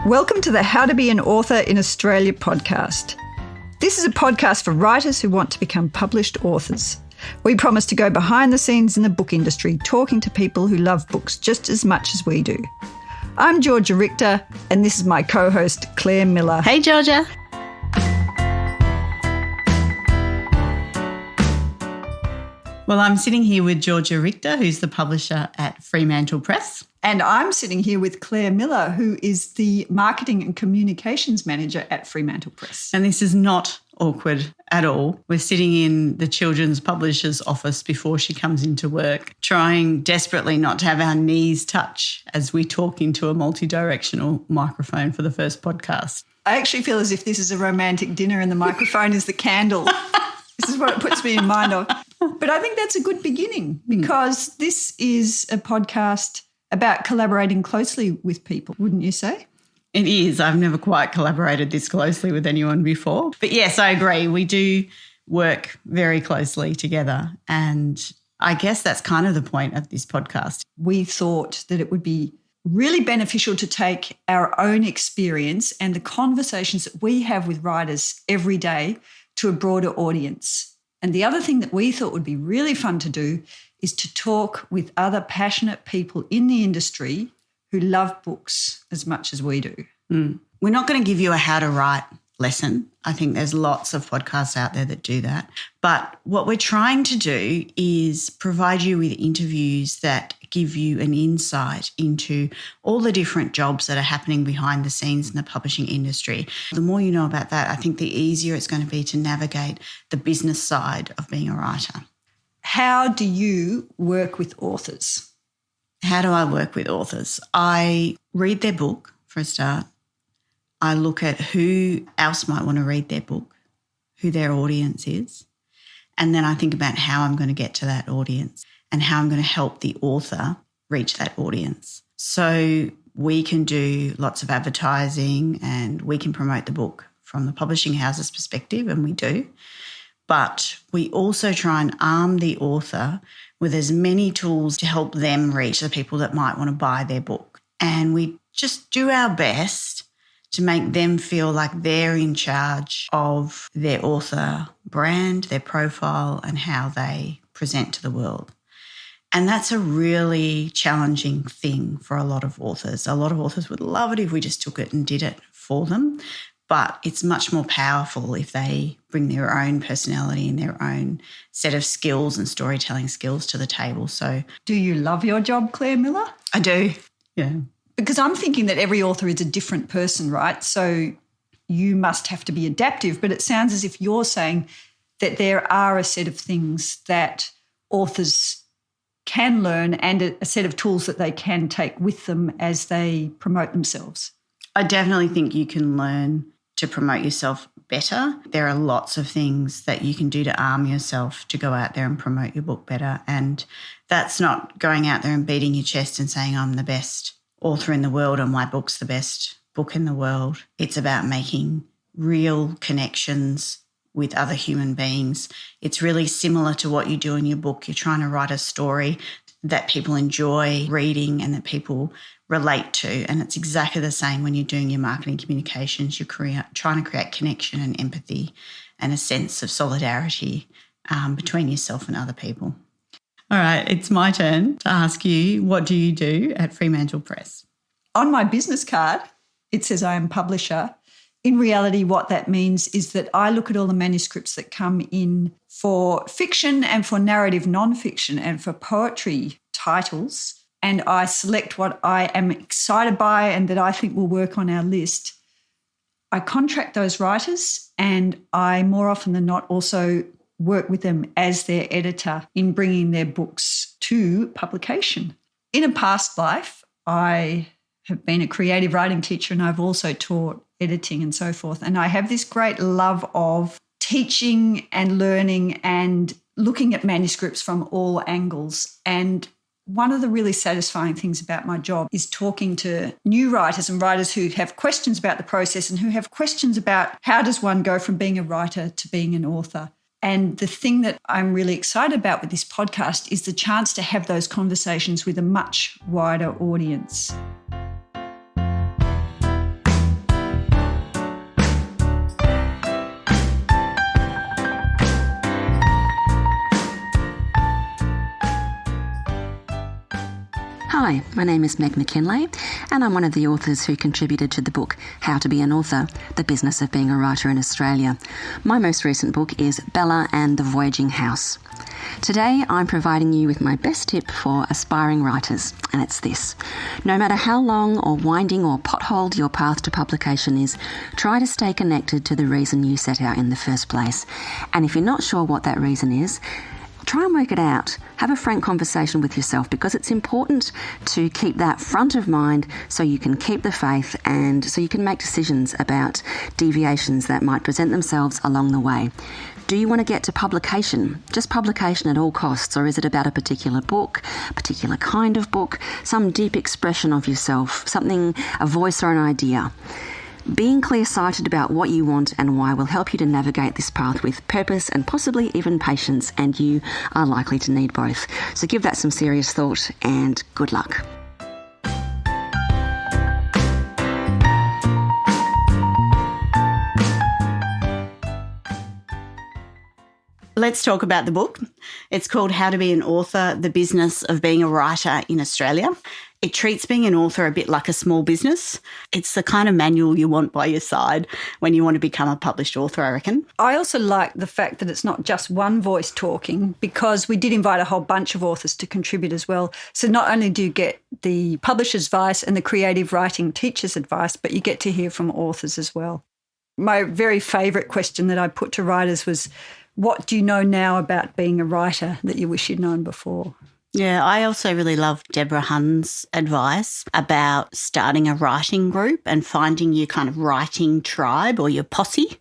Welcome to the How to Be an Author in Australia podcast. This is a podcast for writers who want to become published authors. We promise to go behind the scenes in the book industry, talking to people who love books just as much as we do. I'm Georgia Richter, and this is my co-host, Claire Miller. Hey, Georgia. Well, I'm sitting here with Georgia Richter, who's the publisher at Fremantle Press. And I'm sitting here with Claire Miller, who is the Marketing and Communications Manager at Fremantle Press. And this is not awkward at all. We're sitting in the children's publisher's office before she comes into work, trying desperately not to have our knees touch as we talk into a multi-directional microphone for the first podcast. I actually feel as if this is a romantic dinner and the microphone is the candle. This is what it puts me in mind of. But I think that's a good beginning because this is a podcast about collaborating closely with people, wouldn't you say? It is. I've never quite collaborated this closely with anyone before. But yes, I agree. We do work very closely together. And I guess that's kind of the point of this podcast. We thought that it would be really beneficial to take our own experience and the conversations that we have with writers every day to a broader audience. And the other thing that we thought would be really fun to do is to talk with other passionate people in the industry who love books as much as we do. We're not going to give you a how to write lesson. I think there's lots of podcasts out there that do that. But what we're trying to do is provide you with interviews that give you an insight into all the different jobs that are happening behind the scenes in the publishing industry. The more you know about that, I think the easier it's going to be to navigate the business side of being a writer. How do you work with authors? How do I work with authors? I read their book for a start. I look at who else might want to read their book, who their audience is, and then I think about how I'm going to get to that audience and how I'm going to help the author reach that audience. So we can do lots of advertising and we can promote the book from the publishing house's perspective, and we do. But we also try and arm the author with as many tools to help them reach the people that might want to buy their book. And we just do our best to make them feel like they're in charge of their author brand, their profile, and how they present to the world. And that's a really challenging thing for a lot of authors. A lot of authors would love it if we just took it and did it for them. But it's much more powerful if they bring their own personality and their own set of skills and storytelling skills to the table. So, do you love your job, Claire Miller? I do, yeah. Because I'm thinking that every author is a different person, right? So you must have to be adaptive, but it sounds as if you're saying that there are a set of things that authors can learn and a set of tools that they can take with them as they promote themselves. I definitely think you can learn to promote yourself better. There are lots of things that you can do to arm yourself to go out there and promote your book better. And that's not going out there and beating your chest and saying, I'm the best author in the world and my book's the best book in the world. It's about making real connections with other human beings. It's really similar to what you do in your book. You're trying to write a story that people enjoy reading and that people relate to. And it's exactly the same when you're doing your marketing communications. You're trying to create connection and empathy and a sense of solidarity between yourself and other people. All right, it's my turn to ask you, what do you do at Fremantle Press? On my business card, it says I am publisher. In reality, what that means is that I look at all the manuscripts that come in for fiction and for narrative non-fiction and for poetry titles, and I select what I am excited by and that I think will work on our list. I contract those writers and I more often than not also work with them as their editor in bringing their books to publication. In a past life, I have been a creative writing teacher and I've also taught editing and so forth. And I have this great love of teaching and learning and looking at manuscripts from all angles. And one of the really satisfying things about my job is talking to new writers and writers who have questions about the process and who have questions about how does one go from being a writer to being an author. And the thing that I'm really excited about with this podcast is the chance to have those conversations with a much wider audience. Hi, my name is Meg McKinlay, and I'm one of the authors who contributed to the book How to Be an Author, The Business of Being a Writer in Australia. My most recent book is Bella and the Voyaging House. Today, I'm providing you with my best tip for aspiring writers, and it's this. No matter how long or winding or potholed your path to publication is, try to stay connected to the reason you set out in the first place. And if you're not sure what that reason is, try and work it out. Have a frank conversation with yourself, because it's important to keep that front of mind so you can keep the faith and so you can make decisions about deviations that might present themselves along the way. Do you want to get to publication, just publication at all costs, or is it about a particular book, a particular kind of book, some deep expression of yourself, something, a voice or an idea? Being clear-sighted about what you want and why will help you to navigate this path with purpose and possibly even patience, and you are likely to need both. So give that some serious thought and good luck. Let's talk about the book. It's called How to Be an Author, The Business of Being a Writer in Australia. It treats being an author a bit like a small business. It's the kind of manual you want by your side when you want to become a published author, I reckon. I also like the fact that it's not just one voice talking, because we did invite a whole bunch of authors to contribute as well. So not only do you get the publisher's advice and the creative writing teacher's advice, but you get to hear from authors as well. My very favourite question that I put to writers was, what do you know now about being a writer that you wish you'd known before? Yeah, I also really love Deborah Hunn's advice about starting a writing group and finding your kind of writing tribe or your posse.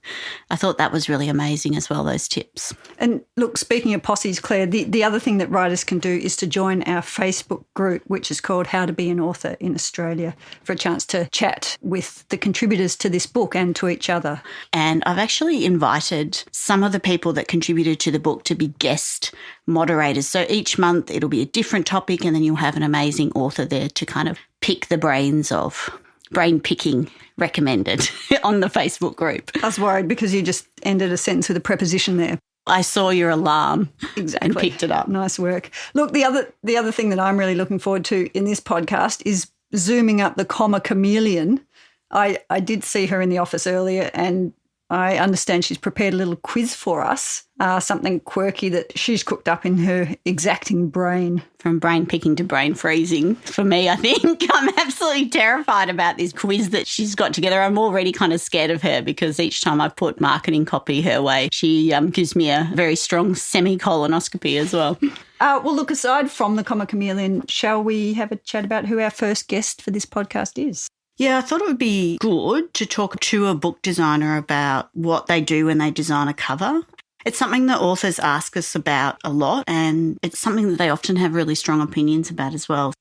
I thought that was really amazing as well, those tips. And look, speaking of posses, Claire, the other thing that writers can do is to join our Facebook group, which is called How to Be an Author in Australia, for a chance to chat with the contributors to this book and to each other. And I've actually invited some of the people that contributed to the book to be guest moderators. So each month it'll be a different topic, and then you'll have an amazing author there to kind of pick the brains of. Brain picking recommended on the Facebook group. I was worried because you just ended a sentence with a preposition there. I saw your alarm exactly. and picked it up. Nice work. Look, the other thing that I'm really looking forward to in this podcast is zooming up the Comma Chameleon. I did see her in the office earlier, and I understand she's prepared a little quiz for us, something quirky that she's cooked up in her exacting brain. From brain picking to brain freezing for me, I think. I'm absolutely terrified about this quiz that she's got together. I'm already kind of scared of her because each time I put marketing copy her way, she gives me a very strong semi-colonoscopy as well. Well, look, aside from the Comma Chameleon, shall we have a chat about who our first guest for this podcast is? Yeah, I thought it would be good to talk to a book designer about what they do when they design a cover. It's something that authors ask us about a lot, and it's something that they often have really strong opinions about as well.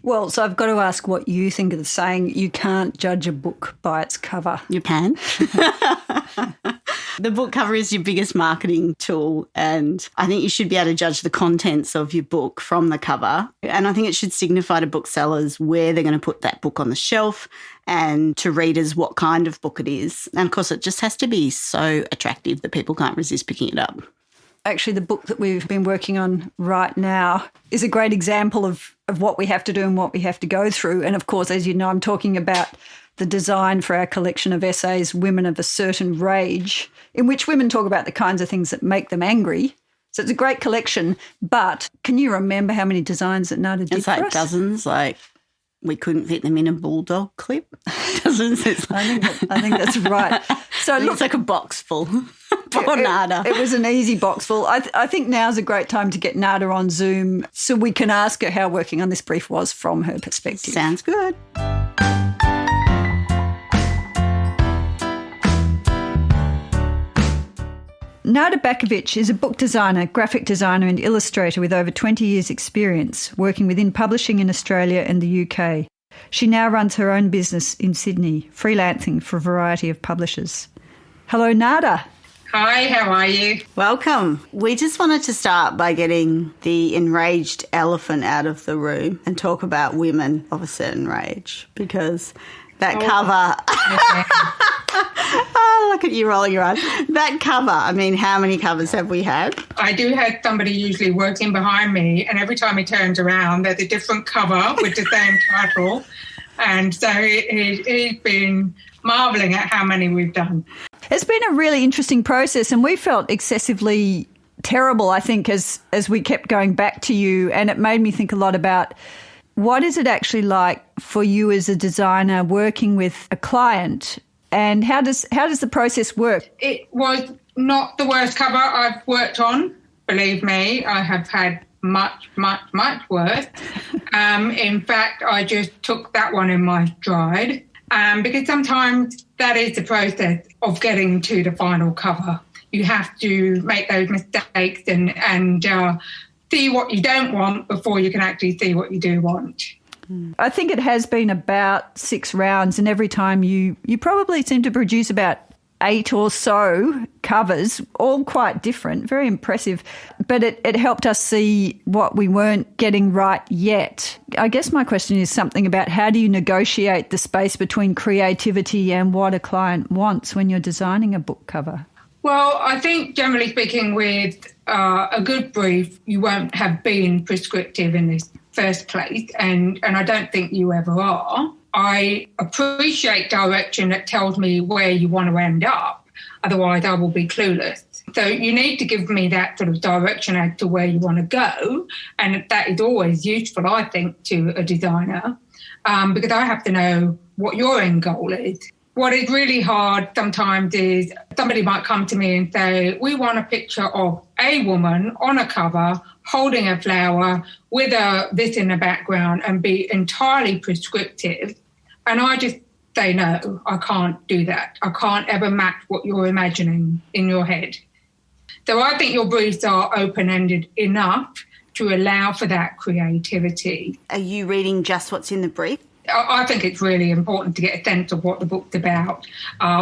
Well, so I've got to ask what you think of the saying, you can't judge a book by its cover. You can. The book cover is your biggest marketing tool, and I think you should be able to judge the contents of your book from the cover. And I think it should signify to booksellers where they're going to put that book on the shelf, and to readers what kind of book it is. And, of course, it just has to be so attractive that people can't resist picking it up. Actually, the book that we've been working on right now is a great example of what we have to do and what we have to go through. And, of course, as you know, I'm talking about the design for our collection of essays, Women of a Certain Rage, in which women talk about the kinds of things that make them angry. So it's a great collection, but can you remember how many designs that Nada did for us? It's like dozens, like we couldn't fit them in a bulldog clip. Dozens. I think that's right. So it looks like a box full. Poor Nada. It was an easy box full. I think now's a great time to get Nada on Zoom so we can ask her how working on this brief was from her perspective. Sounds good. Nada Backovic is a book designer, graphic designer and illustrator with over 20 years' experience working within publishing in Australia and the UK. She now runs her own business in Sydney, freelancing for a variety of publishers. Hello, Nada. Hi, how are you? Welcome. We just wanted to start by getting the enraged elephant out of the room and talk about women of a certain rage, because that cover Oh, look at you rolling your eyes. That cover, I mean, how many covers have we had? I do have somebody usually working behind me, and every time he turns around, there's a different cover with the same title. And so he's been marvelling at how many we've done. It's been a really interesting process, and we felt excessively terrible, I think, as we kept going back to you, and it made me think a lot about what is it actually like for you as a designer working with a client, and how does the process work? It was not the worst cover I've worked on. Believe me, I have had much, much, much worse. In fact, I just took that one in my stride because sometimes that is the process of getting to the final cover. You have to make those mistakes and see what you don't want before you can actually see what you do want. I think it has been about 6 rounds, and every time you probably seem to produce about 8 or so covers, all quite different, very impressive. But it helped us see what we weren't getting right yet. I guess my question is something about how do you negotiate the space between creativity and what a client wants when you're designing a book cover? Well, I think generally speaking with a good brief, you won't have been prescriptive in this first place, and I don't think you ever are. I appreciate direction that tells me where you want to end up. Otherwise, I will be clueless. So you need to give me that sort of direction as to where you want to go. And that is always useful, I think, to a designer because I have to know what your end goal is. What is really hard sometimes is somebody might come to me and say, we want a picture of a woman on a cover holding a flower with this in the background and be entirely prescriptive. And I just say, no, I can't do that. I can't ever match what you're imagining in your head. So I think your briefs are open-ended enough to allow for that creativity. Are you reading just what's in the brief? I think it's really important to get a sense of what the book's about,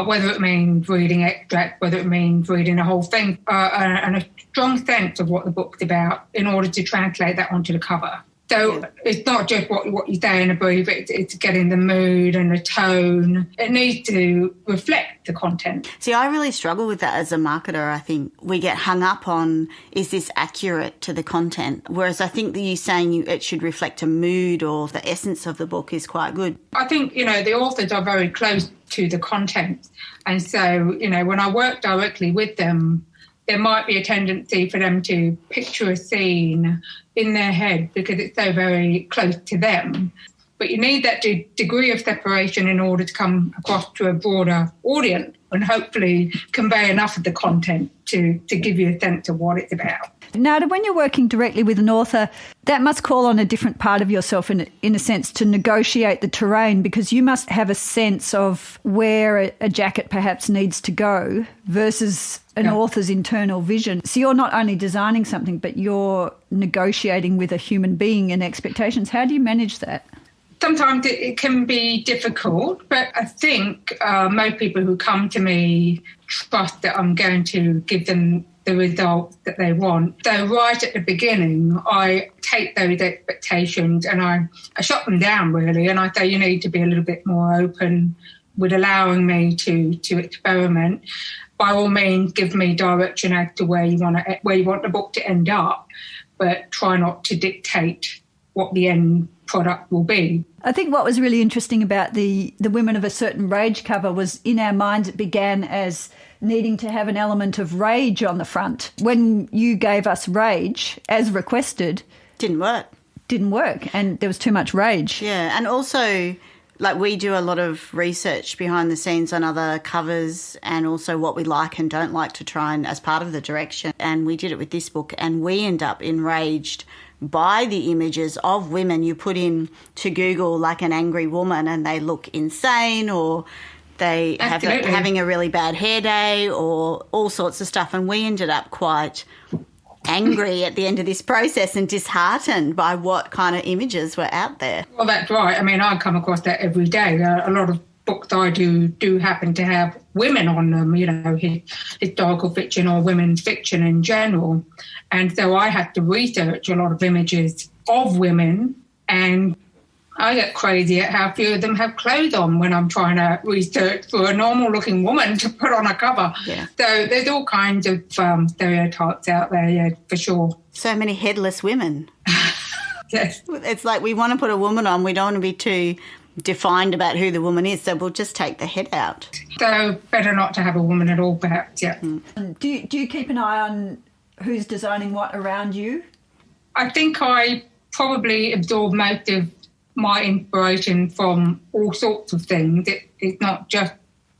whether it means reading extracts, whether it means reading the whole thing, and a strong sense of what the book's about in order to translate that onto the cover. So it's not just what you say in a brief, it's getting the mood and the tone. It needs to reflect the content. See, I really struggle with that as a marketer. I think we get hung up on, is this accurate to the content? Whereas I think that you saying it should reflect a mood or the essence of the book is quite good. I think, the authors are very close to the content. And so, when I work directly with them, there might be a tendency for them to picture a scene in their head because it's so very close to them. But you need that degree of separation in order to come across to a broader audience and hopefully convey enough of the content to give you a sense of what it's about. Now, when you're working directly with an author, that must call on a different part of yourself in a sense to negotiate the terrain, because you must have a sense of where a jacket perhaps needs to go versus an author's internal vision. So you're not only designing something, but you're negotiating with a human being and expectations. How do you manage that? Sometimes it can be difficult, but I think most people who come to me trust that I'm going to give them the results that they want. So right at the beginning, I take those expectations and I shut them down, really, and I say you need to be a little bit more open with allowing me to experiment. By all means, give me direction as to where you want the book to end up, but try not to dictate what the end product will be. I think what was really interesting about the Women of a Certain Rage cover was in our minds it began as needing to have an element of rage on the front. When you gave us rage, as requested... Didn't work, and there was too much rage. Yeah, and also, we do a lot of research behind the scenes on other covers and also what we like and don't like to try and, as part of the direction, and we did it with this book, and we end up enraged by the images of women. You put in to Google an angry woman and they look insane, or they have having a really bad hair day, or all sorts of stuff. And we ended up quite angry at the end of this process and disheartened by what kind of images were out there. Well, that's right. I mean, I come across that every day. A lot of books I do happen to have women on them, historical fiction or women's fiction in general. And so I had to research a lot of images of women and I get crazy at how few of them have clothes on when I'm trying to research for a normal-looking woman to put on a cover. Yeah. So there's all kinds of stereotypes out there, yeah, for sure. So many headless women. Yes. It's like we want to put a woman on. We don't want to be too defined about who the woman is, so we'll just take the head out. So better not to have a woman at all, perhaps, yeah. Do you keep an eye on who's designing what around you? I think I probably absorb most of my inspiration from all sorts of things. It's not just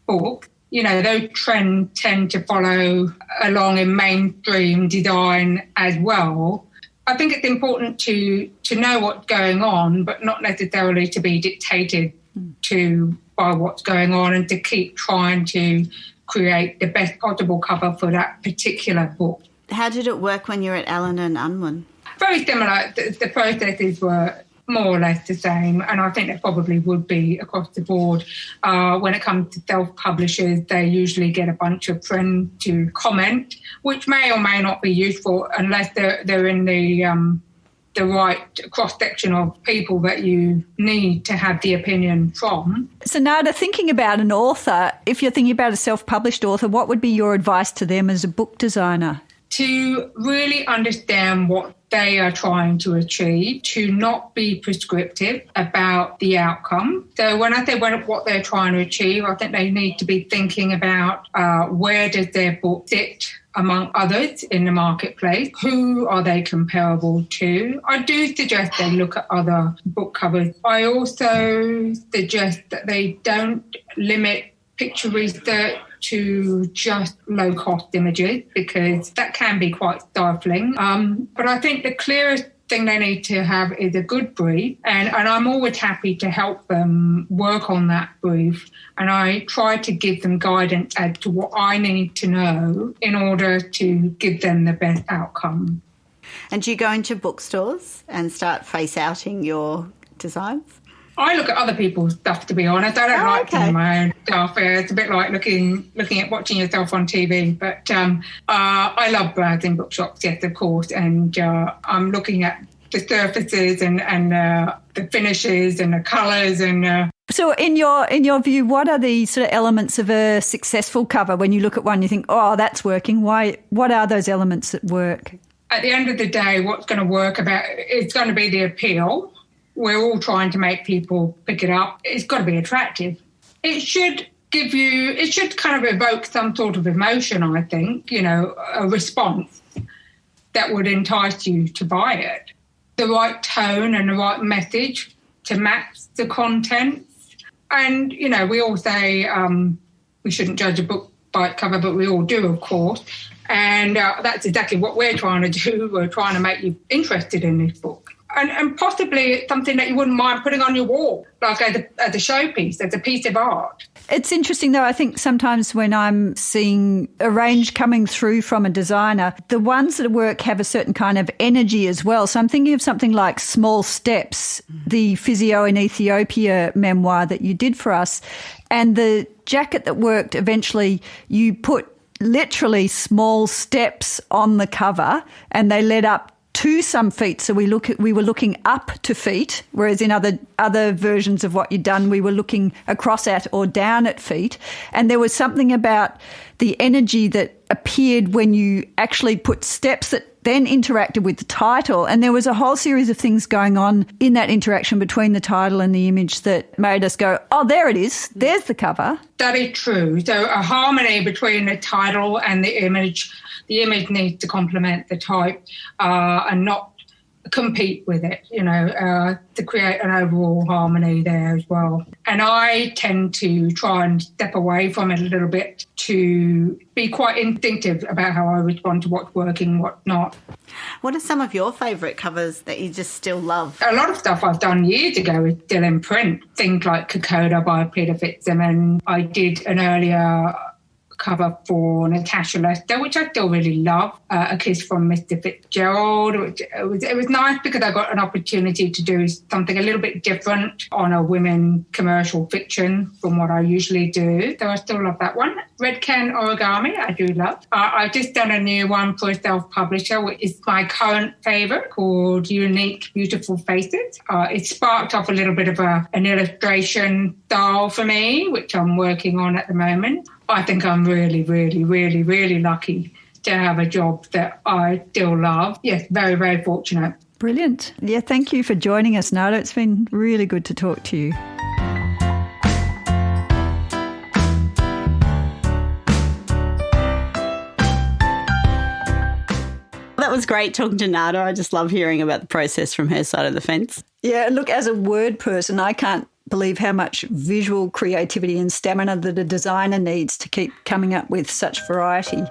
books. You know, those trends tend to follow along in mainstream design as well. I think it's important to know what's going on, but not necessarily to be dictated to by what's going on, and to keep trying to create the best possible cover for that particular book. How did it work when you were at Allen and Unwin? Very similar. The processes were more or less the same, and I think they probably would be across the board. When it comes to self-publishers, they usually get a bunch of friends to comment, which may or may not be useful unless they're in the right cross-section of people that you need to have the opinion from. So, Nada, thinking about an author, if you're thinking about a self-published author, what would be your advice to them as a book designer? To really understand what they are trying to achieve, to not be prescriptive about the outcome. So when I say what they're trying to achieve, I think they need to be thinking about where does their book sit among others in the marketplace? Who are they comparable to? I do suggest they look at other book covers. I also suggest that they don't limit picture research to just low-cost images, because that can be quite stifling. But I think the clearest thing they need to have is a good brief, and I'm always happy to help them work on that brief, and I try to give them guidance as to what I need to know in order to give them the best outcome. And do you go into bookstores and start face-outing your designs? I look at other people's stuff, to be honest. I don't like doing my own stuff. It's a bit like looking at watching yourself on TV. But I love browsing bookshops, yes, of course. And I'm looking at the surfaces and the finishes and the colours and. So in your view, what are the sort of elements of a successful cover? When you look at one, you think, oh, that's working. Why? What are those elements that work? At the end of the day, what's going to work it's going to be the appeal. We're all trying to make people pick it up. It's got to be attractive. It should kind of evoke some sort of emotion, I think, a response that would entice you to buy it. The right tone and the right message to match the contents. And, we all say we shouldn't judge a book by its cover, but we all do, of course. And that's exactly what we're trying to do. We're trying to make you interested in this book. And possibly it's something that you wouldn't mind putting on your wall, like as a showpiece, as a piece of art. It's interesting, though. I think sometimes when I'm seeing a range coming through from a designer, the ones that work have a certain kind of energy as well. So I'm thinking of something like Small Steps, the Physio in Ethiopia memoir that you did for us. And the jacket that worked, eventually you put literally small steps on the cover and they led up to some feet. So we were looking up to feet, whereas in other versions of what you'd done, we were looking across at or down at feet. And there was something about the energy that appeared when you actually put steps that then interacted with the title. And there was a whole series of things going on in that interaction between the title and the image that made us go, oh, there it is. There's the cover. That is true. So a harmony between the title and the image. The image needs to complement the type and not compete with it, to create an overall harmony there as well. And I tend to try and step away from it a little bit to be quite instinctive about how I respond to what's working, what's not. What are some of your favourite covers that you just still love? A lot of stuff I've done years ago is still in print. Things like Kokoda by Peter Fitzsimmons. I did an earlier cover for Natasha Lester, which I still really love, A Kiss from Mr. Fitzgerald. It was nice because I got an opportunity to do something a little bit different on a women commercial fiction from what I usually do. So I still love that one. Red Can Origami, I do love. I've just done a new one for a self-publisher, which is my current favourite, called Unique Beautiful Faces. It sparked off a little bit of an illustration style for me, which I'm working on at the moment. I think I'm really, really, really, really lucky to have a job that I still love. Yes, very, very fortunate. Brilliant. Yeah, thank you for joining us, Nada. It's been really good to talk to you. That was great talking to Nada. I just love hearing about the process from her side of the fence. Yeah, look, as a word person, I can't believe how much visual creativity and stamina that a designer needs to keep coming up with such variety.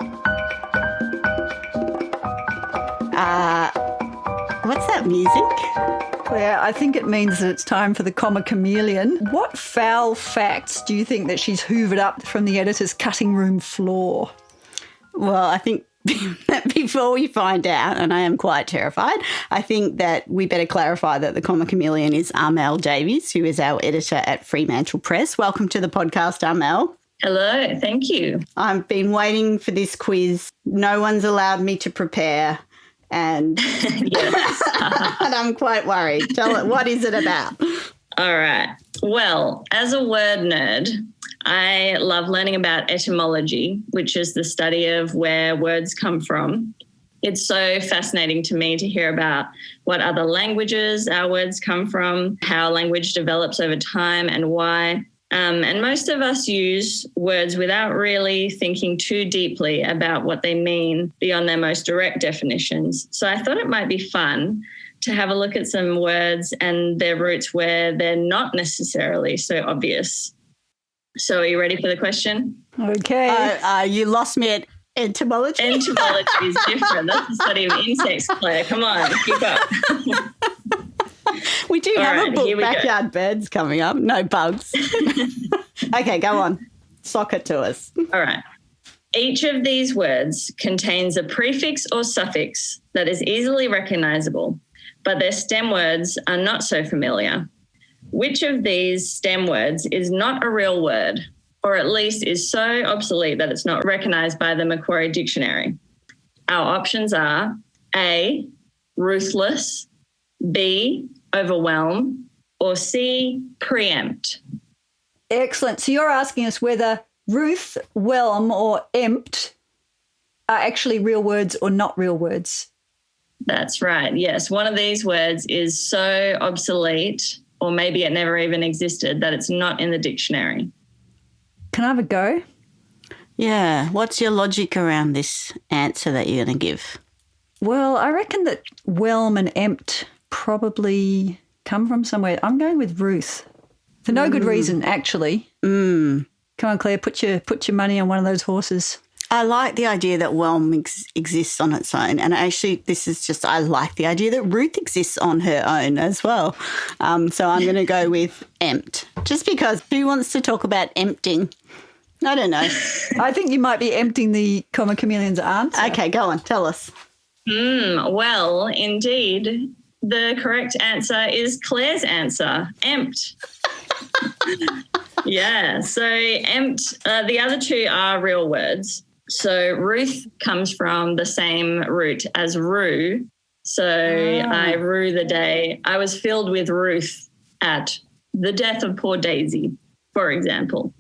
What's that music? Claire, I think it means that it's time for the Comma Chameleon. What foul facts do you think that she's hoovered up from the editor's cutting room floor? Well, I think that before we find out, and I am quite terrified, I think that we better clarify that the Comma Chameleon is Armelle Davies, who is our editor at Fremantle Press. Welcome to the podcast, Armelle. Hello, thank you. I've been waiting for this quiz. No one's allowed me to prepare, and, and I'm quite worried. Tell it, what is it about? All right. Well, as a word nerd, I love learning about etymology, which is the study of where words come from. It's so fascinating to me to hear about what other languages our words come from, how language develops over time and why. And most of us use words without really thinking too deeply about what they mean beyond their most direct definitions. So I thought it might be fun to have a look at some words and their roots where they're not necessarily so obvious. So are you ready for the question? Okay. You lost me at entomology. Entomology is different. That's the study of insects, Claire. Come on, keep up. We do have a book, Backyard Birds, coming up. No bugs. Okay, go on. Sock it to us. All right. Each of these words contains a prefix or suffix that is easily recognisable, but their stem words are not so familiar. Which of these stem words is not a real word, or at least is so obsolete that it's not recognised by the Macquarie Dictionary? Our options are A, ruthless, B, overwhelm, or C, preempt. Excellent. So you're asking us whether ruth, whelm, or empt are actually real words or not real words. That's right. Yes, one of these words is so obsolete, or maybe it never even existed, that it's not in the dictionary. Can I have a go? Yeah. What's your logic around this answer that you're going to give? Well, I reckon that whelm and empt probably come from somewhere. I'm going with ruth. For no good reason, actually. Come on, Claire, put your money on one of those horses. I like the idea that whelm exists on its own. And actually, I like the idea that Ruth exists on her own as well. So I'm going to go with empt, just because who wants to talk about emptying? I don't know. I think you might be emptying the Comma Chameleon's answer. Okay, go on, tell us. Well, indeed, the correct answer is Claire's answer, empt. Yeah, so empt, the other two are real words. So ruth comes from the same root as rue. So I rue the day. I was filled with ruth at the death of poor Daisy, for example.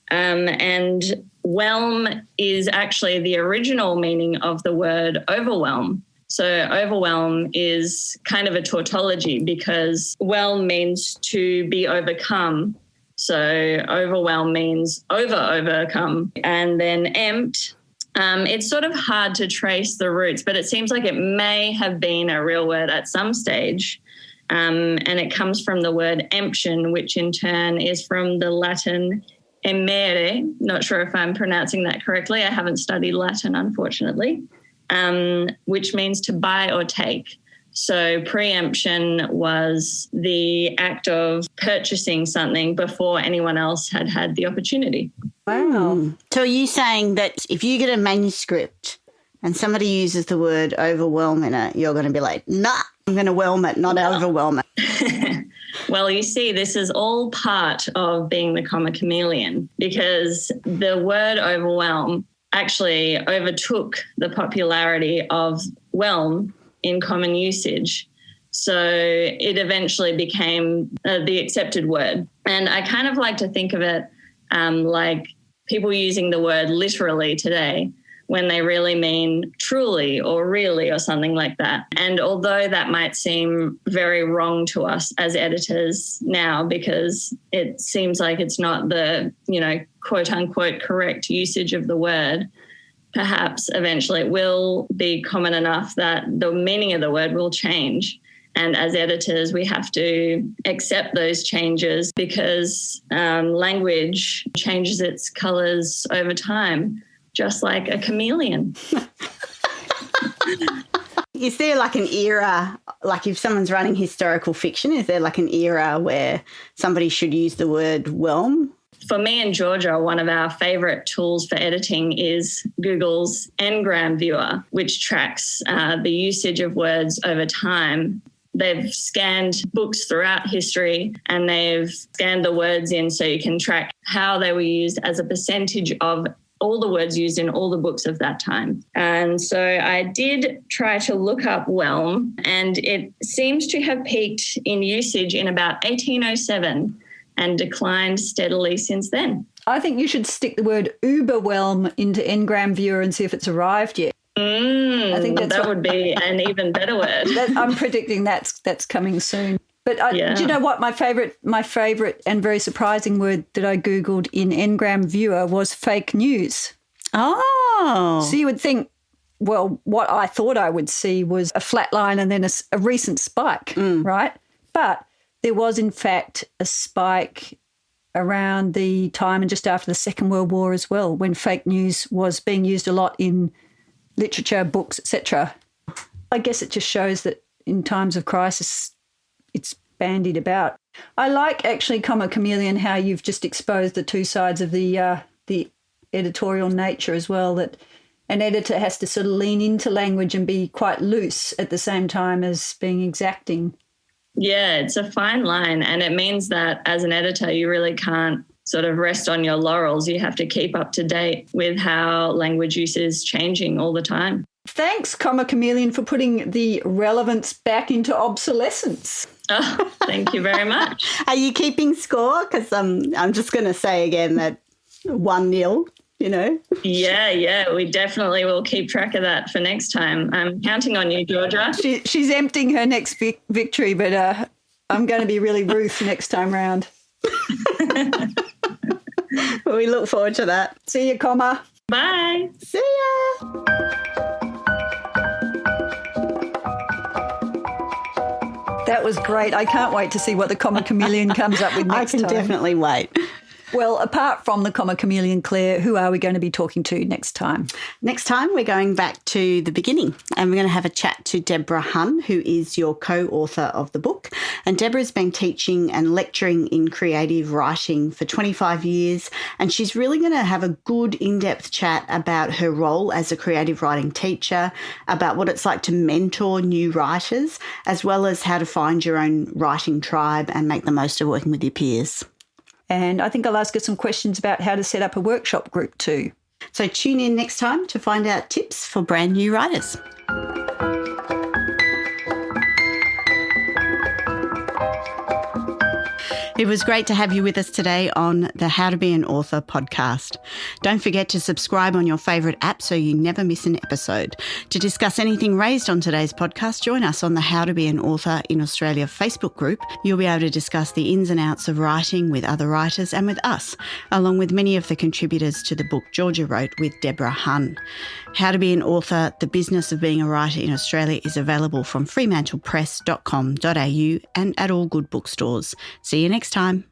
And whelm is actually the original meaning of the word overwhelm. So overwhelm is kind of a tautology because whelm means to be overcome. So overwhelm means overcome. And then empt, it's sort of hard to trace the roots, but it seems like it may have been a real word at some stage. And it comes from the word emption, which in turn is from the Latin emere. Not sure if I'm pronouncing that correctly. I haven't studied Latin, unfortunately, which means to buy or take. So preemption was the act of purchasing something before anyone else had had the opportunity. Wow. So are you saying that if you get a manuscript and somebody uses the word overwhelm in it, you're going to be like, nah, I'm going to whelm it, not overwhelm it? Well, you see, this is all part of being the comma chameleon, because the word overwhelm actually overtook the popularity of whelm in common usage. So it eventually became the accepted word. And I kind of like to think of it like people using the word literally today when they really mean truly or really or something like that. And although that might seem very wrong to us as editors now, because it seems like it's not the, quote unquote correct usage of the word, perhaps eventually it will be common enough that the meaning of the word will change. And as editors, we have to accept those changes because language changes its colours over time, just like a chameleon. Is there like an era, like if someone's writing historical fiction, is there like an era where somebody should use the word whelm? For me and Georgia, one of our favourite tools for editing is Google's Ngram Viewer, which tracks the usage of words over time. They've scanned books throughout history and they've scanned the words in so you can track how they were used as a percentage of all the words used in all the books of that time. And so I did try to look up whelm, and it seems to have peaked in usage in about 1807 and declined steadily since then. I think you should stick the word Uberwhelm into Ngram Viewer and see if it's arrived yet. I think that would be an even better word. I'm predicting that's coming soon. But do you know what? My favourite and very surprising word that I Googled in Ngram Viewer was fake news. Oh. So you would think, well, what I thought I would see was a flat line and then a recent spike, right? But there was, in fact, a spike around the time and just after the Second World War as well, when fake news was being used a lot in literature, books, etc. I guess it just shows that in times of crisis, it's bandied about. I like actually, Comma Chameleon, how you've just exposed the two sides of the editorial nature as well, that an editor has to sort of lean into language and be quite loose at the same time as being exacting. Yeah, it's a fine line, and it means that as an editor, you really can't sort of rest on your laurels. You have to keep up to date with how language use is changing all the time. Thanks, Comma Chameleon, for putting the relevance back into obsolescence. Oh, thank you very much. Are you keeping score? Because I'm just going to say again that 1-0, Yeah, we definitely will keep track of that for next time. I'm counting on you, Georgia. She's emptying her next victory, but I'm going to be really Ruth next time round. Well, we look forward to that. See you, Comma. Bye. See ya. That was great. I can't wait to see what the Comma Chameleon comes up with next time. I can definitely wait. Well, apart from the Comma Chameleon, Claire, who are we going to be talking to next time? Next time, we're going back to the beginning and we're going to have a chat to Deborah Hunn, who is your co-author of the book. And Deborah's been teaching and lecturing in creative writing for 25 years, and she's really going to have a good in-depth chat about her role as a creative writing teacher, about what it's like to mentor new writers, as well as how to find your own writing tribe and make the most of working with your peers. And I think I'll ask her some questions about how to set up a workshop group too. So tune in next time to find out tips for brand new writers. It was great to have you with us today on the How to Be an Author podcast. Don't forget to subscribe on your favourite app so you never miss an episode. To discuss anything raised on today's podcast, join us on the How to Be an Author in Australia Facebook group. You'll be able to discuss the ins and outs of writing with other writers and with us, along with many of the contributors to the book Georgia wrote with Deborah Hunn. How to Be an Author, the Business of Being a Writer in Australia is available from fremantlepress.com.au and at all good bookstores. See you next time.